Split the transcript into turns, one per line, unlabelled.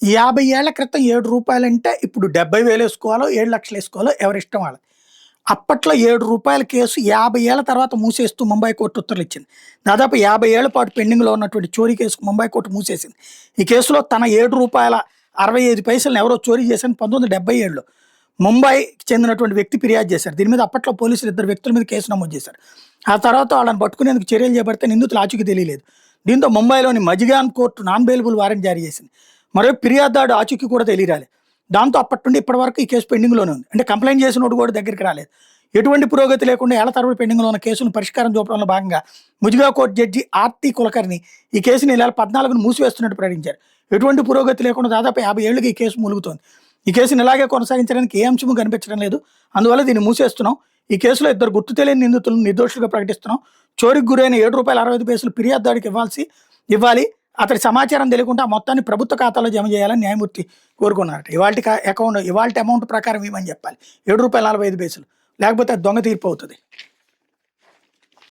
50 ఏళ్ల క్రితం రూ. 7 అంటే ఇప్పుడు 70,000 ఏసుకోవాలో, 7,00,000 ఏసుకోవాలో ఎవరిష్టం వాళ్ళది. అప్పట్లో రూ. 7 కేసు 50 ఏళ్ల తర్వాత మూసేస్తూ ముంబై కోర్టు ఉత్తర్వులిచ్చింది. దాదాపు 50 ఏళ్ల పాటు పెండింగ్‌లో ఉన్నటువంటి చోరీ కేసుకు ముంబై కోర్టు మూసేసింది. ఈ కేసులో తన రూ. 7.65 ఎవరో చోరీ చేశారని 1977లో ముంబైకి చెందినటువంటి వ్యక్తి ఫిర్యాదు చేశారు. దీని మీద అప్పట్లో పోలీసులు 2 వ్యక్తుల మీద కేసు నమోదు చేశారు. ఆ తర్వాత వాళ్ళని పట్టుకునేందుకు చర్యలు చేపడితే నిందితులు ఆచూకీ తెలియలేదు. దీంతో ముంబైలోని మజిగాన్ కోర్టు నాన్ బెయిలబుల్ వారెంట్ జారీ చేసింది. మరోవైపు ఫిర్యాదుదారుడు ఆచూకీ కూడా తెలియరాలేదు. దాంతో అప్పటి నుండి ఇప్పటి వరకు ఈ కేసు పెండింగ్‌లోనే ఉంది. అంటే కంప్లైంట్ చేసినోడు కూడా దగ్గరికి రాలేదు. ఎటువంటి పురోగతి లేకుండా ఏళ్ల తరబడి పెండింగ్‌లో ఉన్న కేసును పరిష్కారం చూపడంలో భాగంగా ముజిగా కోర్టు జడ్జి ఆర్‌టి కులకర్ణి ఈ కేసుని ఈ నెల 14న మూసివేస్తున్నట్టు ప్రకటించారు. ఎటువంటి పురోగతి లేకుండా దాదాపు 50 ఏళ్లుగా ఈ కేసు మూలుగుతోంది. ఈ కేసుని ఇలాగే కొనసాగించడానికి ఏ అంశము కనిపించడం లేదు. అందువల్ల దీన్ని మూసేస్తున్నాం. ఈ కేసులో 2 గుర్తు తెలియని నిందితులను నిర్దోషులుగా ప్రకటిస్తున్నాం. చోరీకి గురైన రూ. 7.65 ఫిర్యాదుదారుడికి ఇవ్వాలి. అతడి సమాచారం తెలియకుండా ఆ మొత్తాన్ని ప్రభుత్వ ఖాతాలో జమ చేయాలని న్యాయమూర్తి కోరుకున్నారట. ఇవాల్టి అమౌంట్ ప్రకారం ఇవ్వమని చెప్పాలి. రూ. 7.45 లేకపోతే అది దొంగ తీర్పు అవుతుంది.